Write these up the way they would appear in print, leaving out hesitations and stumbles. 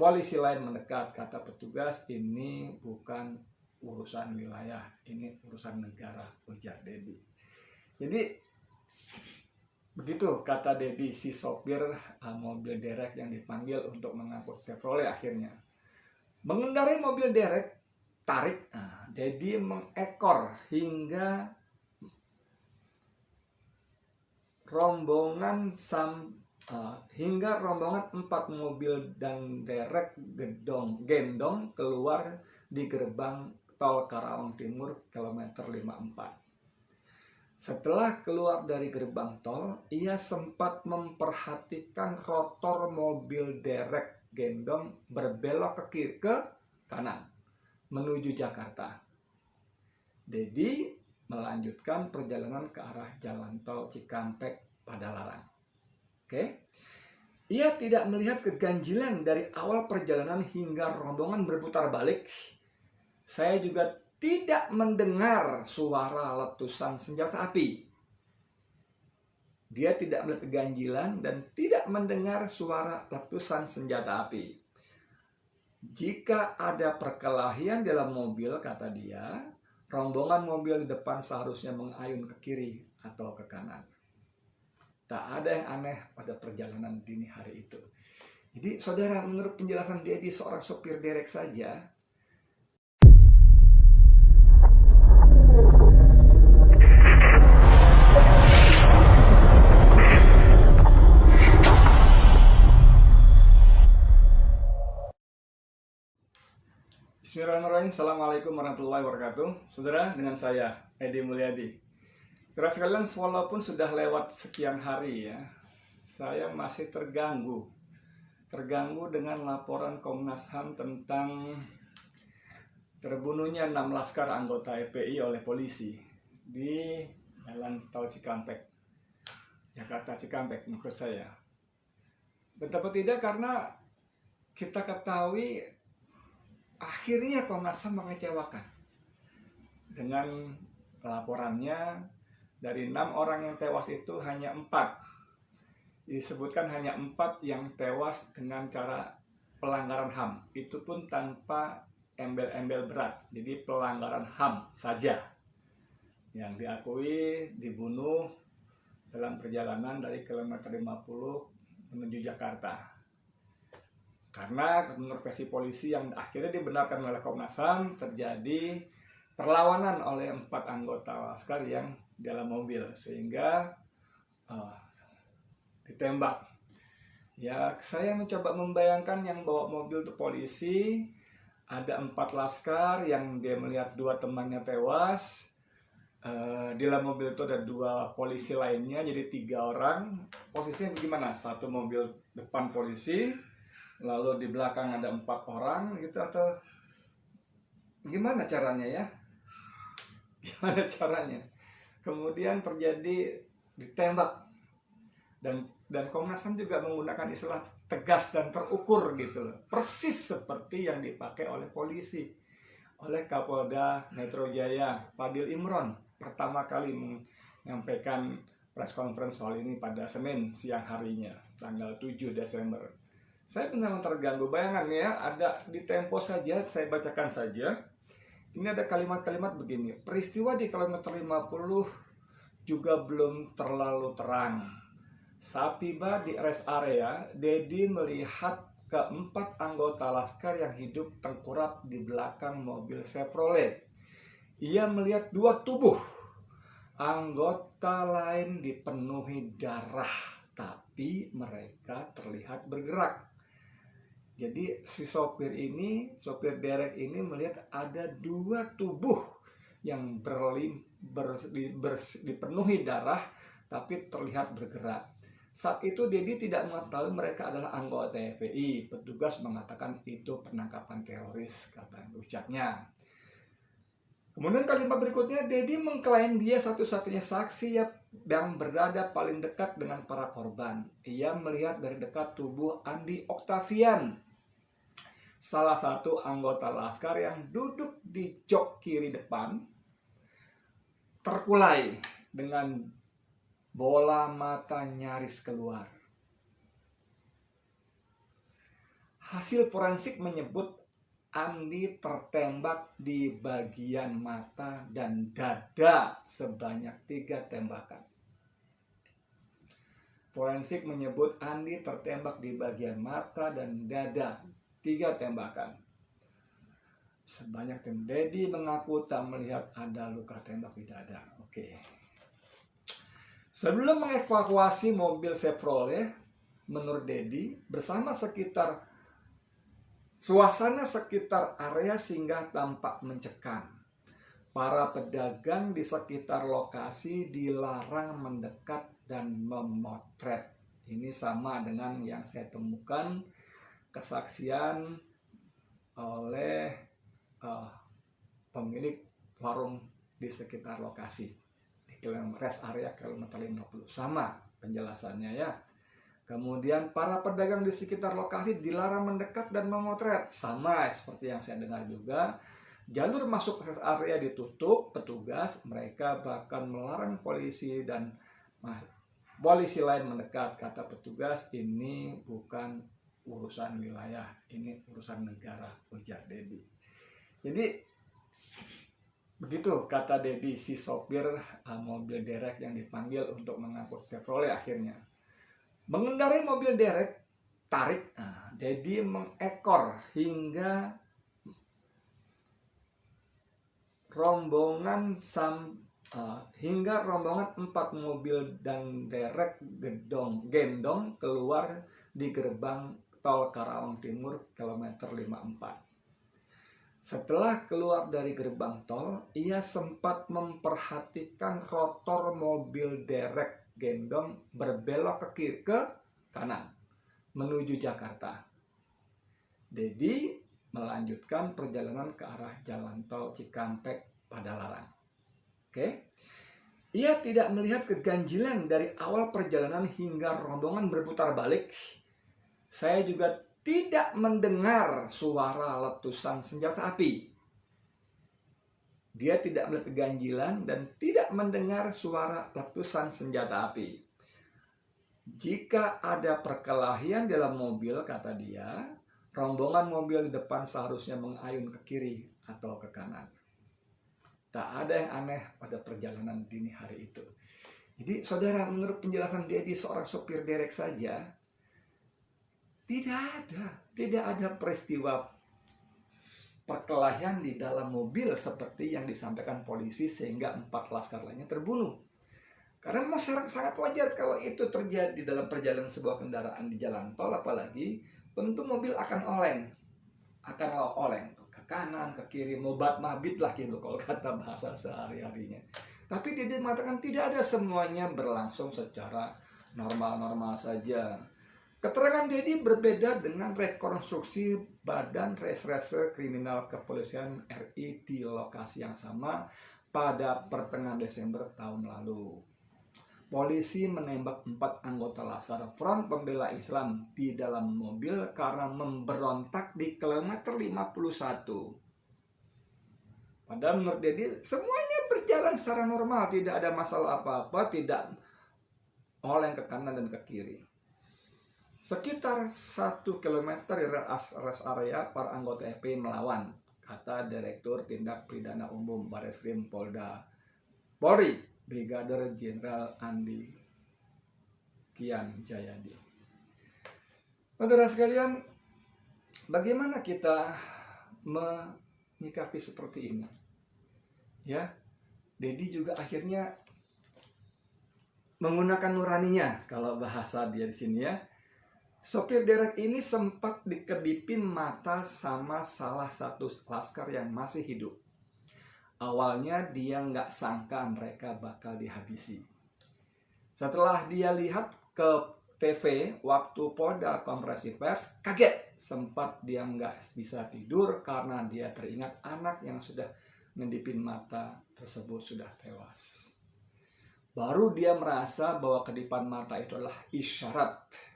polisi lain mendekat, kata petugas, ini bukan urusan wilayah, ini urusan negara, ujar Dedi. Jadi begitu kata Dedi, si sopir mobil derek yang dipanggil untuk mengangkut Chevrolet akhirnya mengendarai mobil derek tarik. Dedi mengekor hingga rombongan 4 mobil dan derek gendong keluar di gerbang tol Karawang Timur kilometer 54. Setelah keluar dari gerbang tol, ia sempat memperhatikan rotor mobil derek gendong berbelok ke kiri ke kanan menuju Jakarta. Dedi melanjutkan perjalanan ke arah jalan tol Cikampek Padalarang. Oke. Ia tidak melihat keganjilan dari awal perjalanan hingga rombongan berputar balik. Saya juga tidak mendengar suara letusan senjata api. Dia tidak melihat keganjilan dan tidak mendengar suara letusan senjata api. Jika ada perkelahian dalam mobil, kata dia, rombongan mobil di depan seharusnya mengayun ke kiri atau ke kanan. Tak ada yang aneh pada perjalanan dini hari itu. Jadi saudara, menurut penjelasan dia, seorang sopir derek saja, Bismillahirrahmanirrahim. Assalamualaikum warahmatullahi wabarakatuh. Saudara, dengan saya Edi Mulyadi. Saudara sekalian, walaupun sudah lewat sekian hari ya, saya masih terganggu dengan laporan Komnas HAM tentang terbunuhnya 6 laskar anggota FPI oleh polisi di jalan tol Cikampek, Jakarta Cikampek. Menurut saya, betapa tidak, karena kita ketahui akhirnya Komnas HAM mengecewakan dengan laporannya. Dari 6 orang yang tewas itu hanya 4 disebutkan, hanya 4 yang tewas dengan cara pelanggaran HAM, itu pun tanpa embel-embel berat. Jadi pelanggaran HAM saja yang diakui dibunuh dalam perjalanan dari kilometer 50 menuju Jakarta. Karena menurut versi polisi yang akhirnya dibenarkan oleh Komnas HAM, terjadi perlawanan oleh 4 anggota laskar yang dalam mobil, sehingga ditembak. Ya, saya mencoba membayangkan yang bawa mobil itu polisi, ada 4 laskar yang dia melihat 2 temannya tewas. Di dalam mobil itu ada 2 polisi lainnya, jadi 3 orang. Posisinya bagaimana? Satu mobil depan polisi, lalu di belakang ada 4 orang gitu, atau gimana caranya ya? Gimana caranya? Kemudian terjadi ditembak, dan Komnas HAM juga menggunakan istilah tegas dan terukur gitu loh, persis seperti yang dipakai oleh polisi, oleh Kapolda Metro Jaya Fadil Imron pertama kali menyampaikan press conference soal ini pada Senin siang harinya, tanggal 7 Desember. Saya benar-benar terganggu. Bayangan ya, ada di Tempo saja, saya bacakan saja. Ini ada kalimat-kalimat begini: peristiwa di kilometer 50 juga belum terlalu terang. Saat tiba di rest area, Dedi melihat ke-4 anggota laskar yang hidup tengkurap di belakang mobil Chevrolet. Ia melihat 2 tubuh anggota lain dipenuhi darah, tapi mereka terlihat bergerak. Jadi si sopir derek ini melihat ada 2 tubuh yang dipenuhi darah tapi terlihat bergerak. Saat itu Dedi tidak mengetahui mereka adalah anggota FPI. Petugas mengatakan itu penangkapan teroris, kata ucapnya. Kemudian kalimat berikutnya, Dedi mengklaim dia satu-satunya saksi yang berada paling dekat dengan para korban. Ia melihat dari dekat tubuh Andi Oktavian, salah satu anggota laskar yang duduk di jok kiri depan, terkulai dengan bola mata nyaris keluar. Hasil forensik menyebut Andi tertembak di bagian mata dan dada sebanyak 3 tembakan. Forensik menyebut Andi tertembak di bagian mata dan dada 3 tembakan. Sebanyak Dedi mengaku tak melihat ada luka tembak di dada. Oke. Sebelum mengevakuasi mobil Chevrolet, menurut Dedi, bersama suasana sekitar area singgah tampak mencekam. Para pedagang di sekitar lokasi dilarang mendekat dan memotret. Ini sama dengan yang saya temukan kesaksian oleh pemilik warung di sekitar lokasi di rest area kilometer 50. Sama penjelasannya ya. Kemudian para pedagang di sekitar lokasi dilarang mendekat dan memotret. Sama seperti yang saya dengar juga. Jalur masuk rest area ditutup petugas, mereka bahkan melarang polisi dan polisi lain mendekat. Kata petugas, ini bukan urusan wilayah, ini urusan negara, ujar Dedi. Jadi begitu kata Dedi, si sopir mobil derek yang dipanggil untuk mengangkut Chevrolet akhirnya. Mengendarai mobil derek tarik, Dedi mengekor hingga rombongan 4 mobil dan derek gendong keluar di gerbang tol Karawang Timur kilometer 54. Setelah keluar dari gerbang tol, ia sempat memperhatikan rotor mobil derek gendong berbelok ke kiri ke kanan menuju Jakarta. Dedi melanjutkan perjalanan ke arah jalan tol Cikampek Padalarang. Oke. Ia tidak melihat keganjilan dari awal perjalanan hingga rombongan berputar balik. Saya juga tidak mendengar suara letusan senjata api. Dia tidak melihat keganjilan dan tidak mendengar suara letusan senjata api. Jika ada perkelahian dalam mobil, kata dia, rombongan mobil di depan seharusnya mengayun ke kiri atau ke kanan. Tak ada yang aneh pada perjalanan dini hari itu. Jadi saudara, menurut penjelasan Dedi, seorang sopir derek saja, tidak ada peristiwa perkelahian di dalam mobil seperti yang disampaikan polisi sehingga 4 laskar lainnya terbunuh. Karena masyarakat sangat wajar kalau itu terjadi dalam perjalanan sebuah kendaraan di jalan tol, apalagi tentu mobil akan oleng ke kanan, ke kiri, mobat mabit lah gitu kalau kata bahasa sehari-harinya. Tapi dia mengatakan tidak ada, semuanya berlangsung secara normal-normal saja. Keterangan Dedi berbeda dengan rekonstruksi Badan Reserse Kriminal Kepolisian RI di lokasi yang sama pada pertengahan Desember tahun lalu. Polisi menembak 4 anggota Laskar Front Pembela Islam di dalam mobil karena memberontak di kilometer 51. Padahal menurut Dedi semuanya berjalan secara normal, tidak ada masalah apa-apa, tidak oleng ke kanan dan ke kiri. Sekitar 1 kilometer di rest area, para anggota FPI melawan, kata Direktur Tindak Pidana Umum Bareskrim Polri, Brigadir Jenderal Andi Kian Jayadi. Saudara sekalian, bagaimana kita menyikapi seperti ini? Ya, Dedi juga akhirnya menggunakan nuraninya, kalau bahasa dia di sini ya. Sopir derek ini sempat dikedipin mata sama salah satu laskar yang masih hidup. Awalnya dia nggak sangka mereka bakal dihabisi. Setelah dia lihat ke TV waktu Polda konferensi pers, kaget. Sempat dia nggak bisa tidur karena dia teringat anak yang sudah ngedipin mata tersebut sudah tewas. Baru dia merasa bahwa kedipan mata itu adalah isyarat.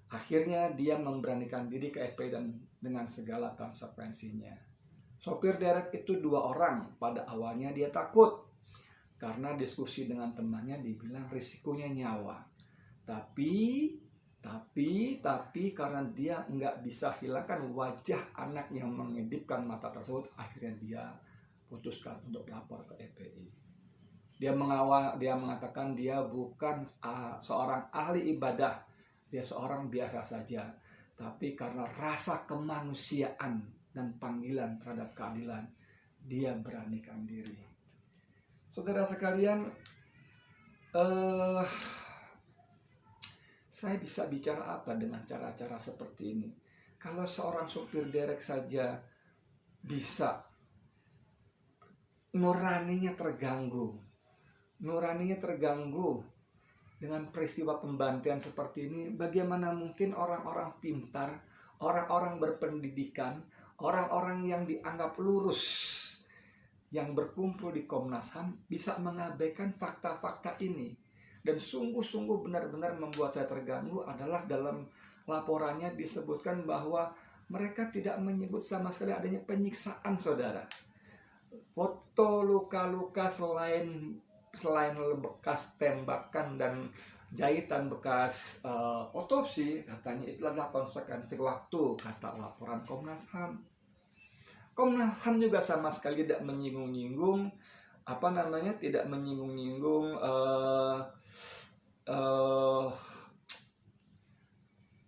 Akhirnya dia memberanikan diri ke FPI dan dengan segala konsekuensinya. Sopir derek itu 2 orang. Pada awalnya dia takut karena diskusi dengan temannya dibilang risikonya nyawa. Tapi Tapi karena dia nggak bisa hilangkan wajah anak yang mengedipkan mata tersebut, akhirnya dia putuskan untuk lapor ke FPI. Dia mengatakan dia bukan seorang ahli ibadah, dia seorang biasa saja. Tapi karena rasa kemanusiaan dan panggilan terhadap keadilan, dia beranikan diri. Saudara sekalian, saya bisa bicara apa dengan cara-cara seperti ini? Kalau seorang supir derek saja bisa nuraninya terganggu dengan peristiwa pembantaian seperti ini, bagaimana mungkin orang-orang pintar, orang-orang berpendidikan, orang-orang yang dianggap lurus yang berkumpul di Komnas HAM bisa mengabaikan fakta-fakta ini. Dan sungguh-sungguh benar-benar membuat saya terganggu adalah dalam laporannya disebutkan bahwa mereka tidak menyebut sama sekali adanya penyiksaan, saudara. Foto luka-luka selain bekas tembakan dan jahitan bekas otopsi, katanya itu adalah konsekuensi waktu, kata laporan Komnas HAM. Komnas HAM juga sama sekali tidak menyinggung-nyinggung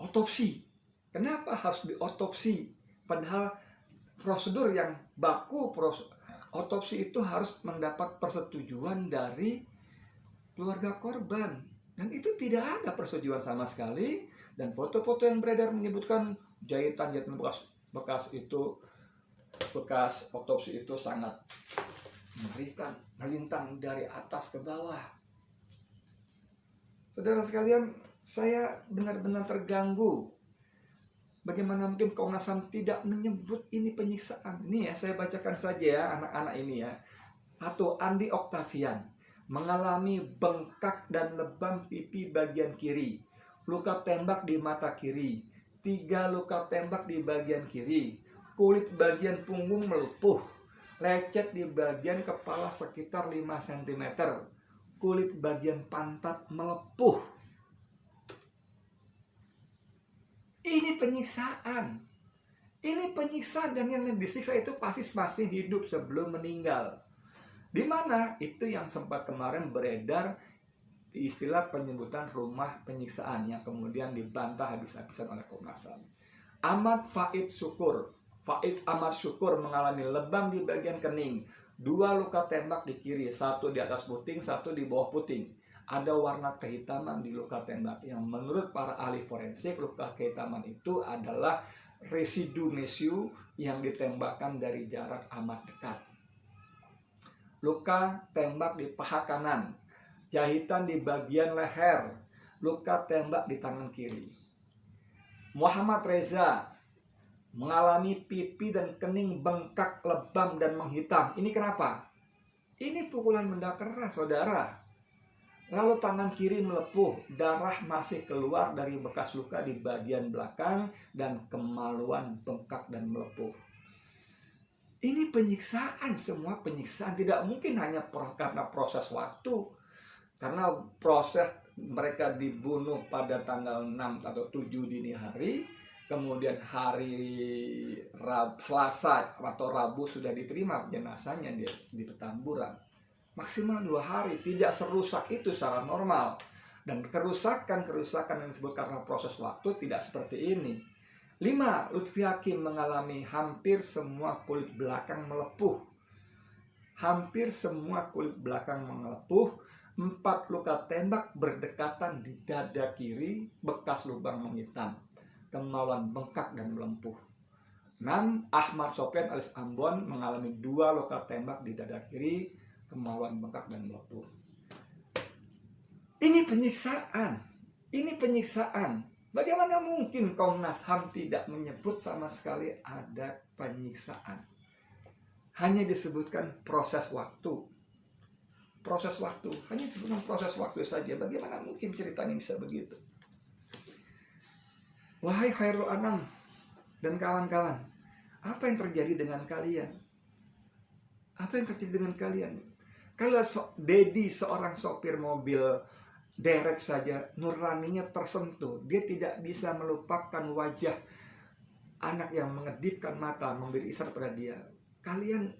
otopsi. Kenapa harus diotopsi? Padahal prosedur yang baku, otopsi itu harus mendapat persetujuan dari keluarga korban. Dan itu tidak ada persetujuan sama sekali. Dan foto-foto yang beredar menyebutkan jahitan bekas otopsi itu sangat mengerikan, melintang dari atas ke bawah. Saudara sekalian, saya benar-benar terganggu. Bagaimana mungkin Komnas HAM tidak menyebut ini penyiksaan? Ini ya, saya bacakan saja ya anak-anak ini ya. Atau Andi Oktavian mengalami bengkak dan lebam pipi bagian kiri, luka tembak di mata kiri, 3 luka tembak di bagian kiri, kulit bagian punggung melepuh, lecet di bagian kepala sekitar 5 cm, kulit bagian pantat melepuh. Ini penyiksaan. Ini penyiksaan, dan yang disiksa itu pasti masih hidup sebelum meninggal. Di mana itu yang sempat kemarin beredar istilah penyebutan rumah penyiksaan yang kemudian dibantah habis-habisan oleh Komnas HAM. Faiz Ahmad Syukur mengalami lebam di bagian kening, 2 luka tembak di kiri, 1 di atas puting, 1 di bawah puting. Ada warna kehitaman di luka tembak yang menurut para ahli forensik, luka kehitaman itu adalah residu mesiu yang ditembakkan dari jarak amat dekat. Luka tembak di paha kanan, jahitan di bagian leher, luka tembak di tangan kiri. Muhammad Reza mengalami pipi dan kening bengkak, lebam, dan menghitam. Ini kenapa? Ini pukulan benda keras, saudara. Lalu tangan kiri melepuh, darah masih keluar dari bekas luka di bagian belakang, dan kemaluan bengkak dan melepuh. Ini penyiksaan, semua penyiksaan. Tidak mungkin hanya karena proses waktu. Karena proses mereka dibunuh pada tanggal 6 atau 7 dini hari, kemudian hari Selasa atau Rabu sudah diterima jenazahnya di Petamburan. Maksimal 2 hari, tidak serusak itu secara normal. Dan kerusakan yang disebut karena proses waktu tidak seperti ini. 5. Lutfi Hakim mengalami hampir semua kulit belakang melepuh. 4 luka tembak berdekatan di dada kiri, bekas lubang menghitam, kemaluan bengkak dan melempuh. 6. Ahmad Sopyan alias Ambon mengalami 2 luka tembak di dada kiri, kemaluan bengkak dan melepuh. Ini penyiksaan. Bagaimana mungkin Komnas HAM tidak menyebut sama sekali ada penyiksaan? Hanya disebutkan proses waktu. Hanya disebutkan proses waktu saja. Bagaimana mungkin ceritanya bisa begitu? Wahai Khairul Anam dan kawan-kawan, apa yang terjadi dengan kalian? Kalau Dedi seorang sopir mobil direct saja, nuraninya tersentuh. Dia tidak bisa melupakan wajah anak yang mengedipkan mata, memberi isyarat pada dia. Kalian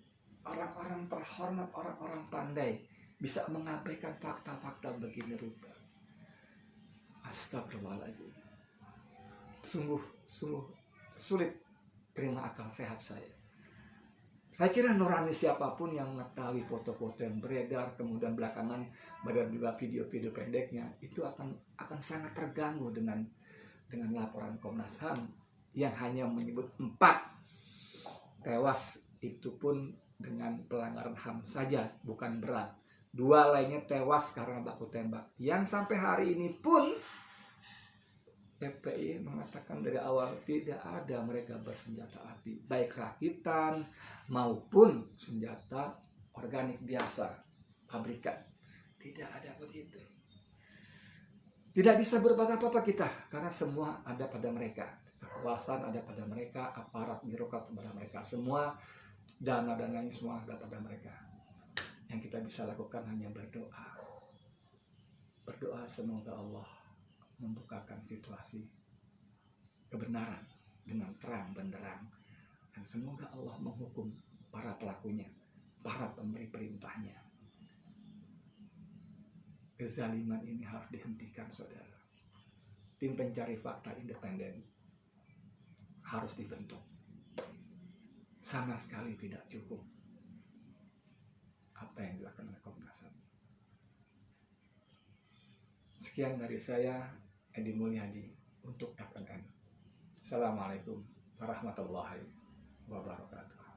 orang-orang terhormat, orang-orang pandai, bisa mengabaikan fakta-fakta begini rupa. Astagfirullahaladzim. Sungguh sulit terima akal sehat saya. Saya kira nurani siapapun yang mengetahui foto-foto yang beredar, kemudian belakangan pada juga video-video pendeknya, itu akan sangat terganggu dengan laporan Komnas HAM yang hanya menyebut 4 tewas, itu pun dengan pelanggaran HAM saja, bukan berat. 2 lainnya tewas karena baku tembak. Yang sampai hari ini pun FPI mengatakan dari awal tidak ada mereka bersenjata api, baik rakitan maupun senjata organik biasa, pabrikan. Tidak ada begitu. Tidak bisa berbuat apa-apa kita, karena semua ada pada mereka. Kekuasaan ada pada mereka, aparat birokrat pada mereka, semua dana-dananya semua ada pada mereka. Yang kita bisa lakukan hanya berdoa. Berdoa semoga Allah membukakan situasi kebenaran dengan terang benderang, dan semoga Allah menghukum para pelakunya, para pemberi perintahnya. Kezaliman ini harus dihentikan, saudara. Tim pencari fakta independen harus dibentuk. Sama sekali tidak cukup apa yang dilakukan oleh Komnas HAM. Sekian dari saya, Edi Mulyadi, untuk FNN. Assalamualaikum warahmatullahi wabarakatuh.